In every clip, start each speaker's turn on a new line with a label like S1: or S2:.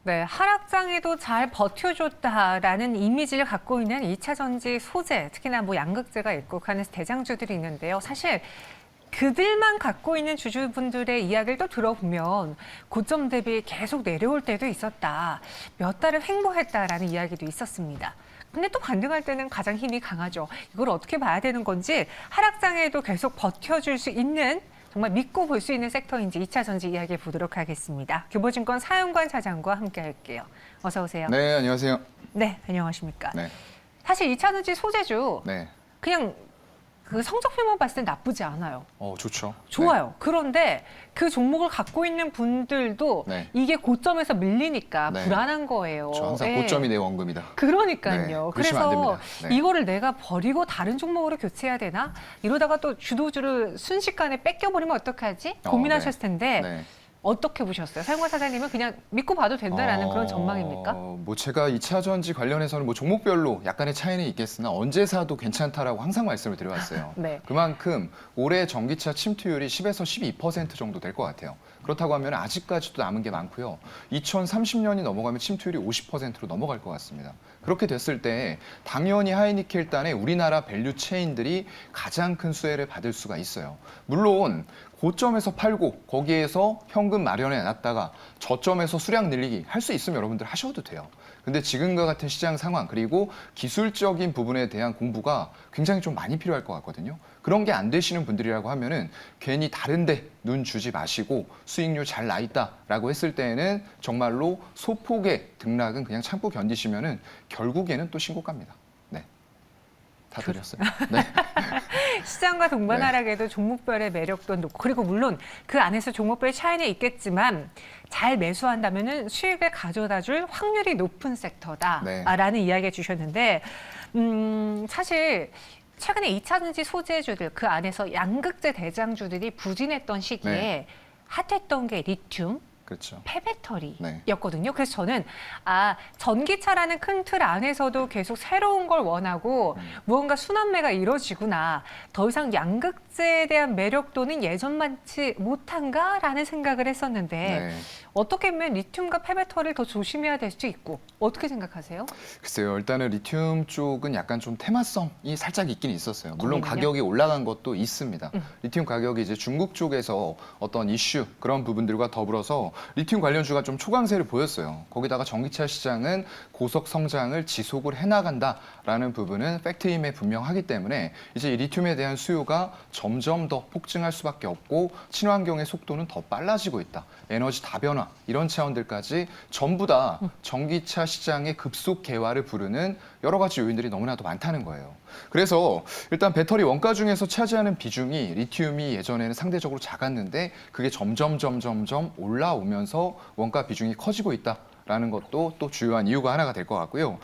S1: 네, 하락장에도 잘 버텨줬다라는 이미지를 갖고 있는 2차 전지 소재, 특히나 뭐 양극재가 입국하는 대장주들이 있는데요. 사실 그들만 갖고 있는 주주분들의 이야기를 또 들어보면 고점 대비 계속 내려올 때도 있었다. 몇 달을 횡보했다라는 이야기도 있었습니다. 근데 또 반등할 때는 가장 힘이 강하죠. 이걸 어떻게 봐야 되는 건지 하락장에도 계속 버텨줄 수 있는 정말 믿고 볼 수 있는 섹터인지 2차 전지 이야기 보도록 하겠습니다. 교보증권 사윤관 차장과 함께 할게요. 어서 오세요.
S2: 네, 안녕하세요.
S1: 네, 안녕하십니까.
S2: 네.
S1: 사실 2차 전지 소재주
S2: 네.
S1: 그냥 그 성적표만 봤을 땐 나쁘지 않아요.
S2: 좋죠.
S1: 좋아요.
S2: 네.
S1: 그런데 그 종목을 갖고 있는 분들도
S2: 네.
S1: 이게 고점에서 밀리니까
S2: 네.
S1: 불안한 거예요.
S2: 저 항상
S1: 예.
S2: 고점이 내 원금이다.
S1: 그러니까요.
S2: 네, 그러시면 안
S1: 그래서
S2: 됩니다. 네.
S1: 이거를 내가 버리고 다른 종목으로 교체해야 되나? 이러다가 또 주도주를 순식간에 뺏겨버리면 어떡하지? 고민하셨을 텐데
S2: 네.
S1: 어떻게 보셨어요? 사용관 사장님은 그냥 믿고 봐도 된다라는 그런 전망입니까?
S2: 뭐 제가 2차 전지 관련해서는 뭐 종목별로 약간의 차이는 있겠으나 언제 사도 괜찮다라고 항상 말씀을 드려왔어요.
S1: 네.
S2: 그만큼 올해 전기차 침투율이 10에서 12% 정도 될 것 같아요. 그렇다고 하면 아직까지도 남은 게 많고요. 2030년이 넘어가면 침투율이 50%로 넘어갈 것 같습니다. 그렇게 됐을 때 당연히 하이니켈단의 우리나라 밸류 체인들이 가장 큰 수혜를 받을 수가 있어요. 물론 고점에서 팔고 거기에서 현금 마련해 놨다가 저점에서 수량 늘리기 할 수 있으면 여러분들 하셔도 돼요. 근데 지금과 같은 시장 상황 그리고 기술적인 부분에 대한 공부가 굉장히 좀 많이 필요할 것 같거든요. 그런 게 안 되시는 분들이라고 하면은 괜히 다른데 눈 주지 마시고 수익률 잘 나 있다라고 했을 때에는 정말로 소폭의 등락은 그냥 참고 견디시면은 결국에는 또 신고가입니다. 네, 다 드렸어요. 네.
S1: 시장과 동반하락에도 종목별의 매력도 높고 그리고 물론 그 안에서 종목별 차이는 있겠지만 잘 매수한다면은 수익을 가져다줄 확률이 높은 섹터다라는 이야기 해주셨는데 사실 최근에 2차 전지 소재주들 그 안에서 양극재 대장주들이 부진했던 시기에 핫했던 게 리튬,
S2: 그렇죠.
S1: 폐배터리였거든요. 그래서 저는 전기차라는 큰 틀 안에서도 계속 새로운 걸 원하고 무언가 순환매가 이루어지구나. 더 이상 양극재에 대한 매력도는 예전만치 못한가라는 생각을 했었는데 어떻게 보면 리튬과 폐배터리를 더 조심해야 될 수도 있고 어떻게 생각하세요?
S2: 글쎄요. 일단은 리튬 쪽은 약간 좀 테마성이 살짝 있긴 있었어요. 물론
S1: 거기는요?
S2: 가격이 올라간 것도 있습니다. 리튬 가격이 이제 중국 쪽에서 어떤 이슈 그런 부분들과 더불어서 리튬 관련주가 좀 초강세를 보였어요. 거기다가 전기차 시장은 고속 성장을 지속을 해나간다라는 부분은 팩트임에 분명하기 때문에 이제 이 리튬에 대한 수요가 점점 더 폭증할 수밖에 없고 친환경의 속도는 더 빨라지고 있다. 에너지 다변화 이런 차원들까지 전부 다 전기차 시장의 급속 개화를 부르는 여러 가지 요인들이 너무나도 많다는 거예요. 그래서 일단 배터리 원가 중에서 차지하는 비중이 리튬이 예전에는 상대적으로 작았는데 그게 점점 올라오면서 원가 비중이 커지고 있다라는 것도 또 주요한 이유가 하나가 될 것 같고요.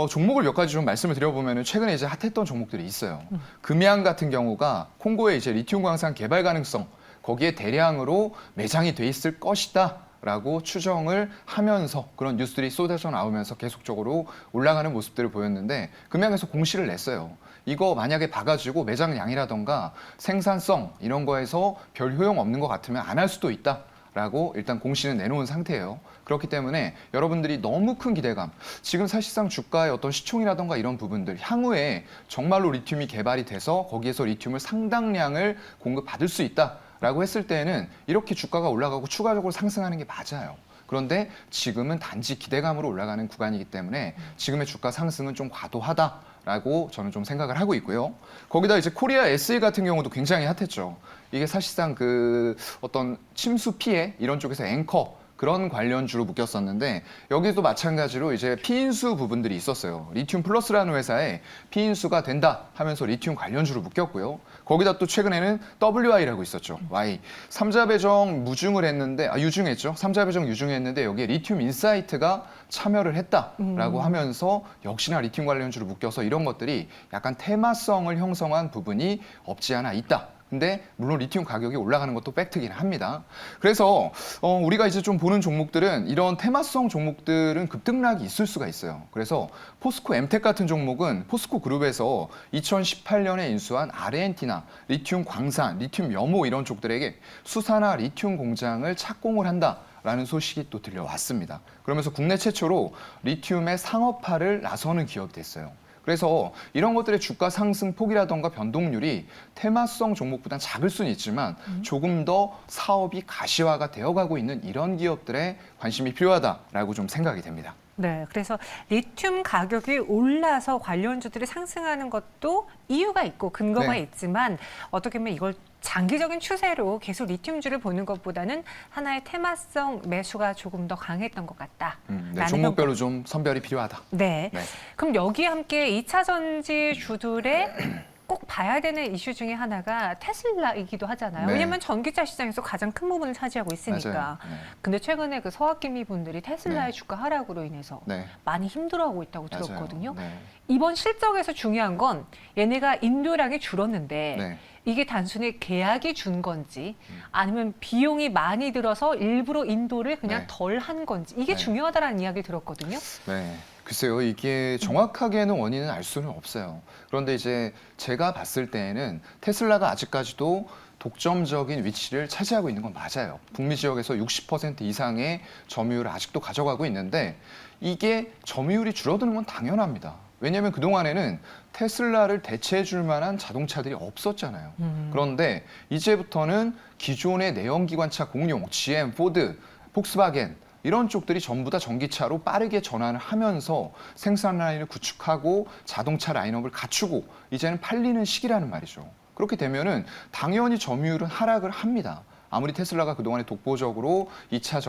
S2: 종목을 몇 가지 좀 말씀을 드려보면 최근에 이제 핫했던 종목들이 있어요. 금양 같은 경우가 콩고의 이제 리튬 광산 개발 가능성 거기에 대량으로 매장이 돼 있을 것이다. 라고 추정을 하면서 그런 뉴스들이 쏟아져 나오면서 계속적으로 올라가는 모습들을 보였는데 금양에서 공시를 냈어요. 이거 만약에 봐가지고 매장량이라던가 생산성 이런 거에서 별 효용 없는 것 같으면 안 할 수도 있다라고 일단 공시는 내놓은 상태예요. 그렇기 때문에 여러분들이 너무 큰 기대감, 지금 사실상 주가의 어떤 시총이라던가 이런 부분들 향후에 정말로 리튬이 개발이 돼서 거기에서 리튬을 상당량을 공급받을 수 있다. 라고 했을 때는 이렇게 주가가 올라가고 추가적으로 상승하는 게 맞아요. 그런데 지금은 단지 기대감으로 올라가는 구간이기 때문에 지금의 주가 상승은 좀 과도하다라고 저는 좀 생각을 하고 있고요. 거기다 이제 코리아 SE 같은 경우도 굉장히 핫했죠. 이게 사실상 그 어떤 침수 피해 이런 쪽에서 앵커 그런 관련주로 묶였었는데 여기도 마찬가지로 이제 피인수 부분들이 있었어요. 리튬 플러스라는 회사에 피인수가 된다 하면서 리튬 관련주로 묶였고요. 거기다 또 최근에는 WI라고 있었죠. Y. 삼자 배정 무중을 했는데 유중했죠. 삼자 배정 유중했는데 여기에 리튬 인사이트가 참여를 했다라고 하면서 역시나 리튬 관련주로 묶여서 이런 것들이 약간 테마성을 형성한 부분이 없지 않아 있다. 근데 물론 리튬 가격이 올라가는 것도 팩트긴 합니다. 그래서 우리가 이제 좀 보는 종목들은 이런 테마성 종목들은 급등락이 있을 수가 있어요. 그래서 포스코 엠텍 같은 종목은 포스코 그룹에서 2018년에 인수한 아르헨티나 리튬 광산, 리튬 염호 이런 쪽들에게 수산화 리튬 공장을 착공을 한다. 라는 소식이 또 들려왔습니다. 그러면서 국내 최초로 리튬의 상업화를 나서는 기업이 됐어요. 그래서 이런 것들의 주가 상승 폭이라던가 변동률이 테마성 종목보다는 작을 수는 있지만 조금 더 사업이 가시화가 되어가고 있는 이런 기업들에 관심이 필요하다라고 좀 생각이 됩니다.
S1: 네, 그래서 리튬 가격이 올라서 관련주들이 상승하는 것도 이유가 있고 근거가
S2: 네.
S1: 있지만 어떻게 보면 이걸 장기적인 추세로 계속 리튬주를 보는 것보다는 하나의 테마성 매수가 조금 더 강했던 것 같다.
S2: 네, 종목별로 좀 선별이 필요하다.
S1: 네.
S2: 네.
S1: 그럼 여기에 함께 2차 전지 주들의 꼭 봐야 되는 이슈 중에 하나가 테슬라이기도 하잖아요.
S2: 네.
S1: 왜냐하면 전기차 시장에서 가장 큰 부분을 차지하고 있으니까.
S2: 맞아요. 네.
S1: 근데 최근에 그 서학기미 분들이 테슬라의
S2: 네.
S1: 주가 하락으로 인해서
S2: 네.
S1: 많이 힘들어하고 있다고
S2: 맞아요.
S1: 들었거든요.
S2: 네.
S1: 이번 실적에서 중요한 건 얘네가 인도량이 줄었는데
S2: 네.
S1: 이게 단순히 계약이 준 건지 아니면 비용이 많이 들어서 일부러 인도를 그냥
S2: 네.
S1: 덜 한 건지 이게
S2: 네.
S1: 중요하다라는 이야기를 들었거든요.
S2: 네. 글쎄요, 이게 정확하게는 원인은 알 수는 없어요. 그런데 이제 제가 봤을 때에는 테슬라가 아직까지도 독점적인 위치를 차지하고 있는 건 맞아요. 북미 지역에서 60% 이상의 점유율을 아직도 가져가고 있는데 이게 점유율이 줄어드는 건 당연합니다. 왜냐하면 그동안에는 테슬라를 대체해 줄 만한 자동차들이 없었잖아요. 그런데 이제부터는 기존의 내연기관차 공룡, GM, 포드, 폭스바겐 이런 쪽들이 전부 다 전기차로 빠르게 전환을 하면서 생산 라인을 구축하고 자동차 라인업을 갖추고 이제는 팔리는 시기라는 말이죠. 그렇게 되면은 당연히 점유율은 하락을 합니다. 아무리 테슬라가 그동안에 독보적으로 2차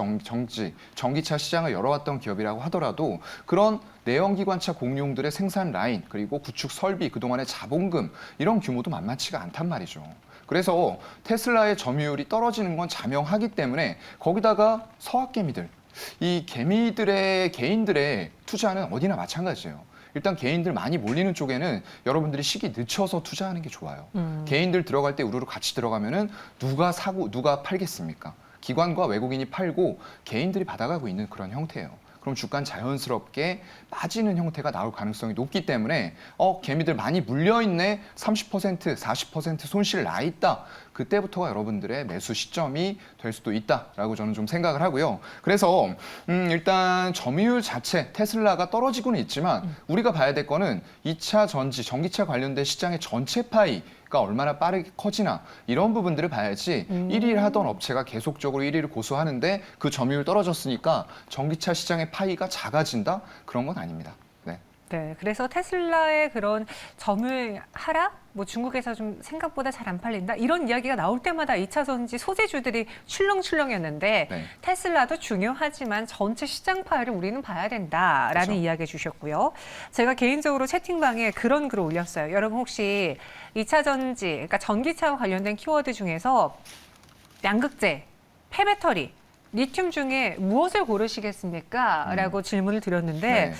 S2: 전기차 시장을 열어왔던 기업이라고 하더라도 그런 내연기관차 공룡들의 생산 라인 그리고 구축 설비 그동안의 자본금 이런 규모도 만만치가 않단 말이죠. 그래서 테슬라의 점유율이 떨어지는 건 자명하기 때문에 거기다가 서학개미들 이 개미들의 개인들의 투자는 어디나 마찬가지예요. 일단 개인들 많이 몰리는 쪽에는 여러분들이 시기 늦춰서 투자하는 게 좋아요. 개인들 들어갈 때 우르르 같이 들어가면은 누가 사고 누가 팔겠습니까? 기관과 외국인이 팔고 개인들이 받아가고 있는 그런 형태예요. 그럼 주가는 자연스럽게 빠지는 형태가 나올 가능성이 높기 때문에 개미들 많이 물려있네 30% 40% 손실 나 있다. 그때부터가 여러분들의 매수 시점이 될 수도 있다라고 저는 좀 생각을 하고요. 그래서 일단 점유율 자체 테슬라가 떨어지고는 있지만 우리가 봐야 될 거는 2차 전기차 관련된 시장의 전체 파이가 얼마나 빠르게 커지나 이런 부분들을 봐야지 1위를 하던 업체가 계속적으로 1위를 고수하는데 그 점유율 떨어졌으니까 전기차 시장의 파이가 작아진다? 그런 건 아닙니다. 네.
S1: 네, 그래서 테슬라의 그런 점유율 하락, 뭐 중국에서 좀 생각보다 잘 안 팔린다 이런 이야기가 나올 때마다 2차 전지 소재주들이 출렁출렁했는데
S2: 네.
S1: 테슬라도 중요하지만 전체 시장 파이를 우리는 봐야 된다라는
S2: 그렇죠.
S1: 이야기 주셨고요. 제가 개인적으로 채팅방에 그런 글을 올렸어요. 여러분 혹시 2차 전지, 그러니까 전기차와 관련된 키워드 중에서 양극재, 폐배터리, 리튬 중에 무엇을 고르시겠습니까? 라고 질문을 드렸는데
S2: 네.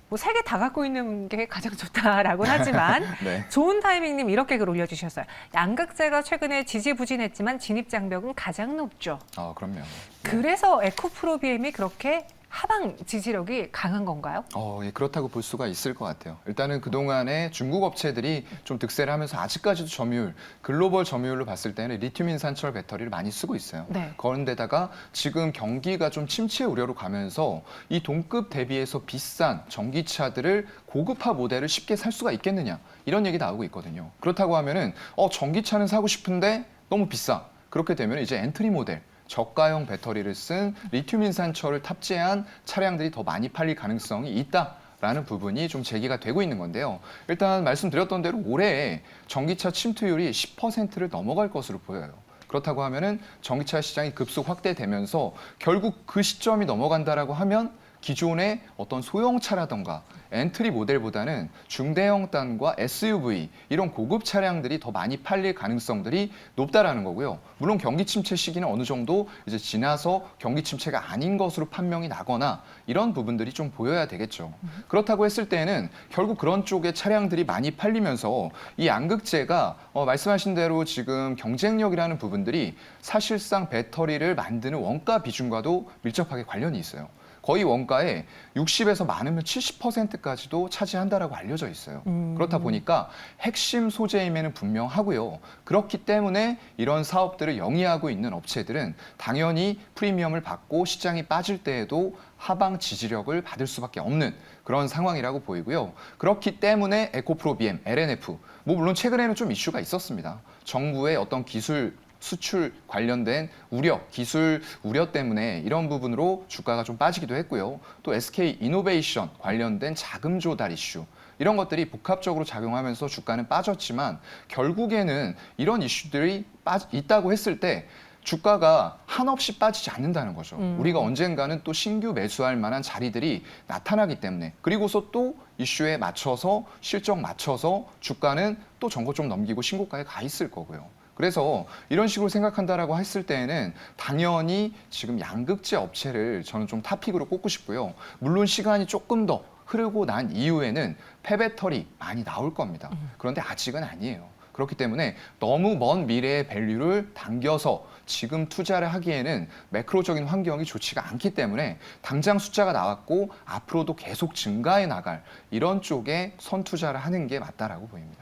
S1: 뭐 세 개 다 갖고 있는 게 가장 좋다라고 하지만
S2: 네.
S1: 좋은 타이밍님 이렇게 글 올려주셨어요. 양극재가 최근에 지지부진했지만 진입장벽은 가장 높죠.
S2: 그럼요.
S1: 그래서 에코프로비엠이 그렇게 하방 지지력이 강한 건가요?
S2: 예, 그렇다고 볼 수가 있을 것 같아요. 일단은 그동안에 중국 업체들이 좀 득세를 하면서 아직까지도 점유율, 글로벌 점유율로 봤을 때는 리튬 인산철 배터리를 많이 쓰고 있어요.
S1: 네.
S2: 그런데다가 지금 경기가 좀 침체 우려로 가면서 이 동급 대비해서 비싼 전기차들을 고급화 모델을 쉽게 살 수가 있겠느냐 이런 얘기 나오고 있거든요. 그렇다고 하면은 전기차는 사고 싶은데 너무 비싸. 그렇게 되면 이제 엔트리 모델 저가형 배터리를 쓴 리튬 인산철을 탑재한 차량들이 더 많이 팔릴 가능성이 있다라는 부분이 좀 제기가 되고 있는 건데요. 일단 말씀드렸던 대로 올해 전기차 침투율이 10%를 넘어갈 것으로 보여요. 그렇다고 하면은 전기차 시장이 급속 확대되면서 결국 그 시점이 넘어간다라고 하면 기존의 어떤 소형차라던가 엔트리 모델보다는 중대형단과 SUV 이런 고급 차량들이 더 많이 팔릴 가능성들이 높다라는 거고요. 물론 경기 침체 시기는 어느 정도 이제 지나서 경기 침체가 아닌 것으로 판명이 나거나 이런 부분들이 좀 보여야 되겠죠. 그렇다고 했을 때는 결국 그런 쪽의 차량들이 많이 팔리면서 이 양극재가 말씀하신 대로 지금 경쟁력이라는 부분들이 사실상 배터리를 만드는 원가 비중과도 밀접하게 관련이 있어요. 거의 원가의 60에서 많으면 70%까지도 차지한다라고 알려져 있어요. 그렇다 보니까 핵심 소재임에는 분명하고요. 그렇기 때문에 이런 사업들을 영위하고 있는 업체들은 당연히 프리미엄을 받고 시장이 빠질 때에도 하방 지지력을 받을 수밖에 없는 그런 상황이라고 보이고요. 그렇기 때문에 에코프로 BM, LNF, 뭐 물론 최근에는 좀 이슈가 있었습니다. 정부의 어떤 기술 수출 관련된 우려, 기술 우려 때문에 이런 부분으로 주가가 좀 빠지기도 했고요. 또 SK 이노베이션 관련된 자금 조달 이슈, 이런 것들이 복합적으로 작용하면서 주가는 빠졌지만 결국에는 이런 이슈들이 있다고 했을 때 주가가 한없이 빠지지 않는다는 거죠. 우리가 언젠가는 또 신규 매수할 만한 자리들이 나타나기 때문에, 그리고서 또 이슈에 맞춰서 실적 맞춰서 주가는 또 전고 좀 넘기고 신고가에 가 있을 거고요. 그래서 이런 식으로 생각한다라고 했을 때에는 당연히 지금 양극재 업체를 저는 좀 탑픽으로 꼽고 싶고요. 물론 시간이 조금 더 흐르고 난 이후에는 폐배터리 많이 나올 겁니다. 그런데 아직은 아니에요. 그렇기 때문에 너무 먼 미래의 밸류를 당겨서 지금 투자를 하기에는 매크로적인 환경이 좋지가 않기 때문에 당장 숫자가 나왔고 앞으로도 계속 증가해 나갈 이런 쪽에 선투자를 하는 게 맞다라고 보입니다.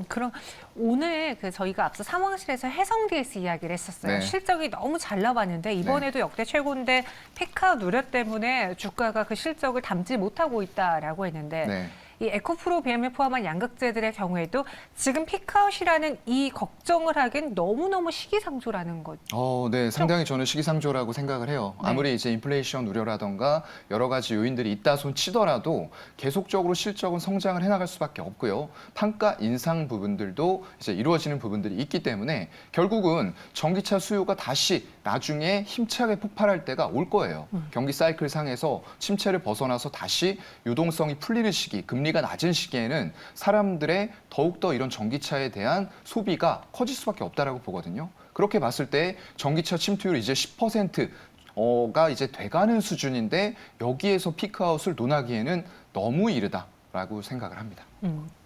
S1: 그럼 오늘 저희가 앞서 상황실에서 해성 DS 이야기를 했었어요.
S2: 네.
S1: 실적이 너무 잘 나왔는데 이번에도 역대 최고인데 피크아웃 우려 때문에 주가가 그 실적을 담지 못하고 있다라고 했는데
S2: 네.
S1: 이 에코프로 BM을 포함한 양극재들의 경우에도 지금 피크아웃이라는 이 걱정을 하긴 너무너무 시기상조라는 거죠.
S2: 네, 상당히 저는 시기상조라고 생각을 해요.
S1: 네.
S2: 아무리 이제 인플레이션 우려라던가 여러 가지 요인들이 있다 손 치더라도 계속적으로 실적은 성장을 해나갈 수밖에 없고요. 판가 인상 부분들도 이제 이루어지는 부분들이 있기 때문에 결국은 전기차 수요가 다시 나중에 힘차게 폭발할 때가 올 거예요. 경기 사이클 상에서 침체를 벗어나서 다시 유동성이 풀리는 시기, 금리가 낮은 시기에는 사람들의 더욱더 이런 전기차에 대한 소비가 커질 수밖에 없다라고 보거든요. 그렇게 봤을 때 전기차 침투율 이제 10%가 이제 돼가는 수준인데 여기에서 피크아웃을 논하기에는 너무 이르다라고 생각을 합니다.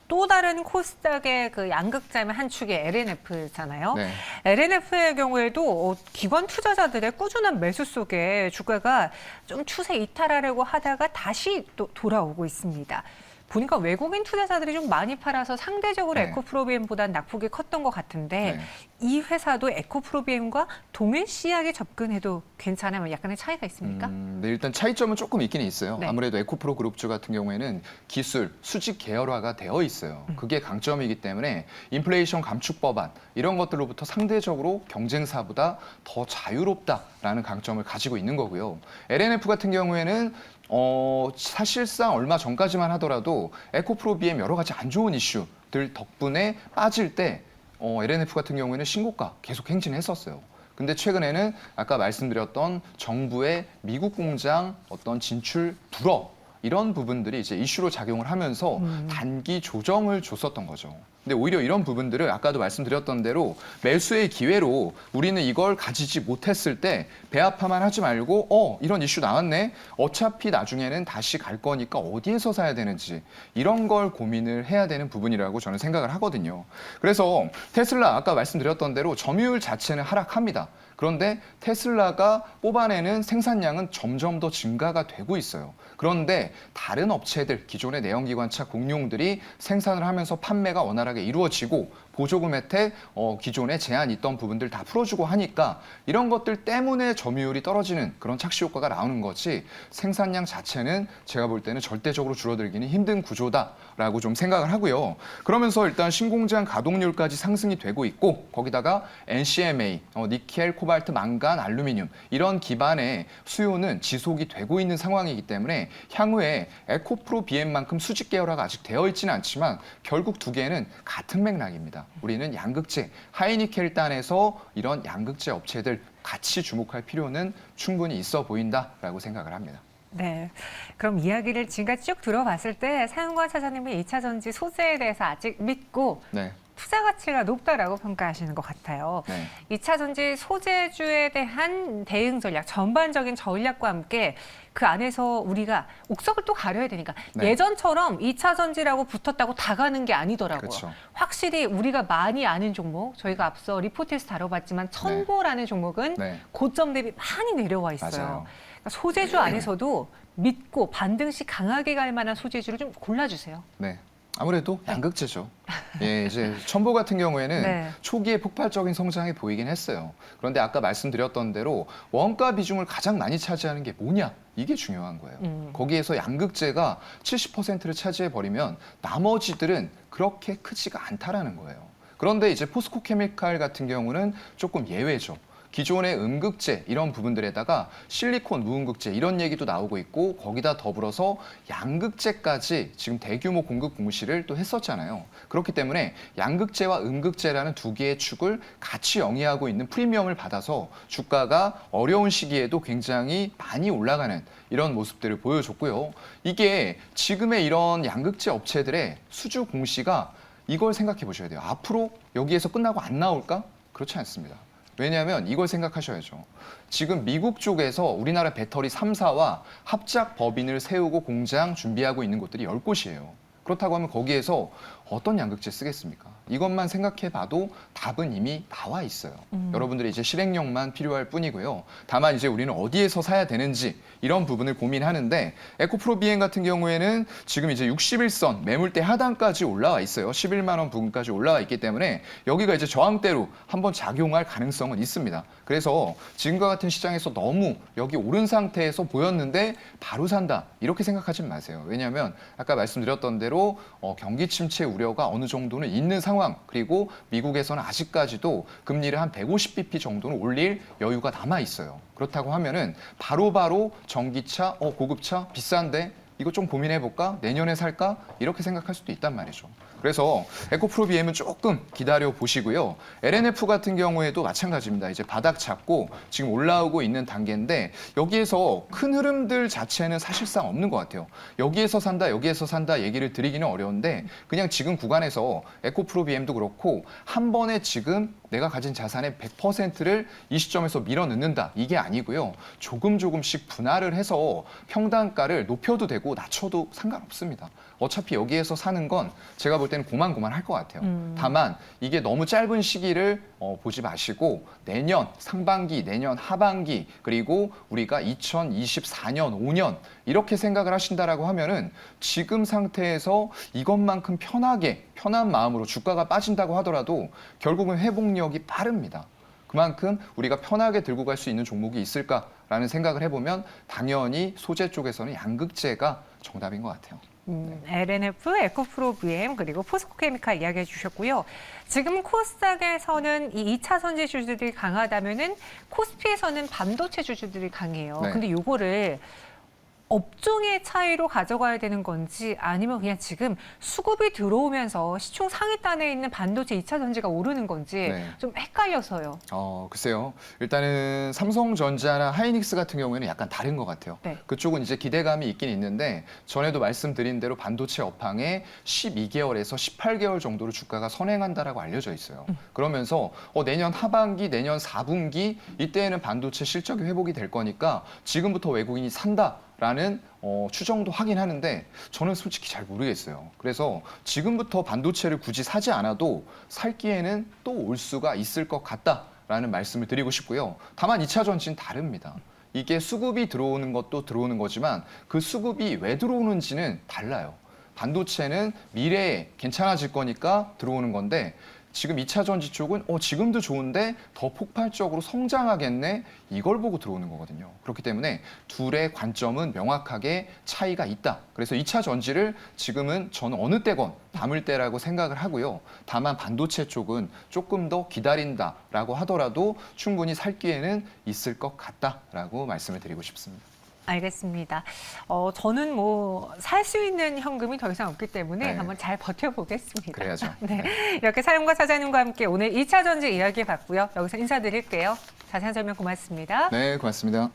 S1: 또 다른 코스닥의 그 양극재의 한 축이 LNF잖아요.
S2: 네.
S1: LNF의 경우에도 기관 투자자들의 꾸준한 매수 속에 주가가 좀 추세 이탈하려고 하다가 다시 또 돌아오고 있습니다. 보니까 외국인 투자자들이 좀 많이 팔아서 상대적으로
S2: 네.
S1: 에코프로비엠보다 낙폭이 컸던 것 같은데
S2: 네.
S1: 이 회사도 에코프로비엠과 동일시하게 접근해도 괜찮아요? 약간의 차이가 있습니까?
S2: 네, 일단 차이점은 조금 있긴 있어요.
S1: 네.
S2: 아무래도 에코프로 그룹주 같은 경우에는 기술, 수직 계열화가 되어 있어요. 그게 강점이기 때문에 인플레이션 감축 법안 이런 것들로부터 상대적으로 경쟁사보다 더 자유롭다라는 강점을 가지고 있는 거고요. LNF 같은 경우에는 사실상 얼마 전까지만 하더라도 에코프로 BM 여러 가지 안 좋은 이슈들 덕분에 빠질 때 LNF 같은 경우에는 신고가 계속 행진했었어요. 근데 최근에는 아까 말씀드렸던 정부의 미국 공장 어떤 진출 불허 이런 부분들이 이제 이슈로 작용을 하면서 단기 조정을 줬었던 거죠. 근데 오히려 이런 부분들을 아까도 말씀드렸던 대로 매수의 기회로 우리는 이걸 가지지 못했을 때 배아파만 하지 말고 이런 이슈 나왔네. 어차피 나중에는 다시 갈 거니까 어디에서 사야 되는지 이런 걸 고민을 해야 되는 부분이라고 저는 생각을 하거든요. 그래서 테슬라 아까 말씀드렸던 대로 점유율 자체는 하락합니다. 그런데 테슬라가 뽑아내는 생산량은 점점 더 증가가 되고 있어요. 그런데 다른 업체들, 기존의 내연기관차 공룡들이 생산을 하면서 판매가 원활하게 이루어지고 보조금 혜택, 기존에 제한이 있던 부분들 다 풀어주고 하니까 이런 것들 때문에 점유율이 떨어지는 그런 착시 효과가 나오는 거지 생산량 자체는 제가 볼 때는 절대적으로 줄어들기는 힘든 구조다라고 좀 생각을 하고요. 그러면서 일단 신공장 가동률까지 상승이 되고 있고 거기다가 NCMA, 니켈, 코발트, 망간, 알루미늄 이런 기반의 수요는 지속이 되고 있는 상황이기 때문에 향후에 에코프로 BM만큼 수직 계열화가 아직 되어 있지는 않지만 결국 두 개는 같은 맥락입니다. 우리는 양극재, 하이니켈단에서 이런 양극재 업체들 같이 주목할 필요는 충분히 있어 보인다라고 생각을 합니다.
S1: 네. 그럼 이야기를 지금까지 쭉 들어봤을 때 사용관 차장님은 2차 전지 소재에 대해서 아직 믿고
S2: 네.
S1: 투자 가치가 높다라고 평가하시는 것 같아요.
S2: 네.
S1: 2차 전지 소재주에 대한 대응 전략, 전반적인 전략과 함께 그 안에서 우리가 옥석을 또 가려야 되니까
S2: 네.
S1: 예전처럼 2차 전지라고 붙었다고 다 가는 게 아니더라고요.
S2: 그렇죠.
S1: 확실히 우리가 많이 아는 종목, 저희가 앞서 리포트에서 다뤄봤지만 천보라는 종목은
S2: 네.
S1: 고점 대비 많이 내려와 있어요.
S2: 맞아요.
S1: 소재주 안에서도 믿고 반등시 강하게 갈 만한 소재주를 좀 골라주세요.
S2: 네. 아무래도 양극재죠. 예, 이제 첨보 같은 경우에는
S1: 네.
S2: 초기에 폭발적인 성장이 보이긴 했어요. 그런데 아까 말씀드렸던 대로 원가 비중을 가장 많이 차지하는 게 뭐냐? 이게 중요한 거예요. 거기에서 양극재가 70%를 차지해 버리면 나머지들은 그렇게 크지가 않다라는 거예요. 그런데 이제 포스코 케미칼 같은 경우는 조금 예외죠. 기존의 음극재 이런 부분들에다가 실리콘, 무음극재 이런 얘기도 나오고 있고 거기다 더불어서 양극재까지 지금 대규모 공급 공시를 또 했었잖아요. 그렇기 때문에 양극재와 음극재라는 두 개의 축을 같이 영위하고 있는 프리미엄을 받아서 주가가 어려운 시기에도 굉장히 많이 올라가는 이런 모습들을 보여줬고요. 이게 지금의 이런 양극재 업체들의 수주 공시가 이걸 생각해 보셔야 돼요. 앞으로 여기에서 끝나고 안 나올까? 그렇지 않습니다. 왜냐하면 이걸 생각하셔야죠. 지금 미국 쪽에서 우리나라 배터리 3사와 합작 법인을 세우고 공장 준비하고 있는 곳들이 10곳이에요. 그렇다고 하면 거기에서 어떤 양극재 쓰겠습니까? 이것만 생각해 봐도 답은 이미 나와 있어요. 여러분들이 이제 실행력만 필요할 뿐이고요. 다만 이제 우리는 어디에서 사야 되는지 이런 부분을 고민하는데 에코프로 BM 같은 경우에는 지금 이제 61선 매물대 하단까지 올라와 있어요. 11만 원 부근까지 올라와 있기 때문에 여기가 이제 저항대로 한번 작용할 가능성은 있습니다. 그래서 지금과 같은 시장에서 너무 여기 오른 상태에서 보였는데 바로 산다 이렇게 생각하지 마세요. 왜냐하면 아까 말씀드렸던 대로 경기 침체 우려가 어느 정도는 있는 상황, 그리고 미국에서는 아직까지도 금리를 한 150bp 정도는 올릴 여유가 남아 있어요. 그렇다고 하면은 바로바로 전기차, 고급차 비싼데 이거 좀 고민해볼까? 내년에 살까? 이렇게 생각할 수도 있단 말이죠. 그래서 에코프로 BM은 조금 기다려 보시고요. LNF 같은 경우에도 마찬가지입니다. 이제 바닥 잡고 지금 올라오고 있는 단계인데 여기에서 큰 흐름들 자체는 사실상 없는 것 같아요. 여기에서 산다 얘기를 드리기는 어려운데 그냥 지금 구간에서 에코프로 BM도 그렇고 한 번에 지금 내가 가진 자산의 100%를 이 시점에서 밀어 넣는다. 이게 아니고요. 조금씩 분할을 해서 평단가를 높여도 되고 낮춰도 상관없습니다. 어차피 여기에서 사는 건 제가 볼 때는 고만고만할 것 같아요. 다만 이게 너무 짧은 시기를 보지 마시고 내년 상반기, 내년 하반기, 그리고 우리가 2024년, 5년 이렇게 생각을 하신다라고 하면은 지금 상태에서 이것만큼 편한 마음으로 주가가 빠진다고 하더라도 결국은 회복력이 빠릅니다. 그만큼 우리가 편하게 들고 갈 수 있는 종목이 있을까라는 생각을 해보면 당연히 소재 쪽에서는 양극재가 정답인 것 같아요.
S1: LNF, 에코프로 BM 그리고 포스코 케미칼 이야기해 주셨고요. 지금 코스닥에서는 이 2차 전지 주주들이 강하다면은 코스피에서는 반도체 주주들이 강해요.
S2: 네.
S1: 근데 요거를 업종의 차이로 가져가야 되는 건지 아니면 그냥 지금 수급이 들어오면서 시총 상위단에 있는 반도체 2차 전지가 오르는 건지
S2: 네.
S1: 좀 헷갈려서요.
S2: 글쎄요. 일단은 삼성전자나 하이닉스 같은 경우에는 약간 다른 것 같아요.
S1: 네.
S2: 그쪽은 이제 기대감이 있긴 있는데 전에도 말씀드린 대로 반도체 업황에 12개월에서 18개월 정도로 주가가 선행한다라고 알려져 있어요. 그러면서 내년 하반기, 내년 4분기 이때에는 반도체 실적이 회복이 될 거니까 지금부터 외국인이 산다라는 추정도 하긴 하는데 저는 솔직히 잘 모르겠어요. 그래서 지금부터 반도체를 굳이 사지 않아도 살 기회는 또 올 수가 있을 것 같다라는 말씀을 드리고 싶고요. 다만 2차 전지는 다릅니다. 이게 수급이 들어오는 것도 들어오는 거지만 그 수급이 왜 들어오는지는 달라요. 반도체는 미래에 괜찮아질 거니까 들어오는 건데 지금 2차 전지 쪽은 지금도 좋은데 더 폭발적으로 성장하겠네 이걸 보고 들어오는 거거든요. 그렇기 때문에 둘의 관점은 명확하게 차이가 있다. 그래서 2차 전지를 지금은 저는 어느 때건 담을 때라고 생각을 하고요. 다만 반도체 쪽은 조금 더 기다린다라고 하더라도 충분히 살 기회는 있을 것 같다라고 말씀을 드리고 싶습니다.
S1: 알겠습니다. 저는 살 수 있는 현금이 더 이상 없기 때문에
S2: 네.
S1: 한번 잘 버텨보겠습니다.
S2: 그래야죠.
S1: 네. 이렇게 사용과 사장님과 함께 오늘 2차 전지 이야기해봤고요. 여기서 인사드릴게요. 자세한 설명 고맙습니다.
S2: 네, 고맙습니다.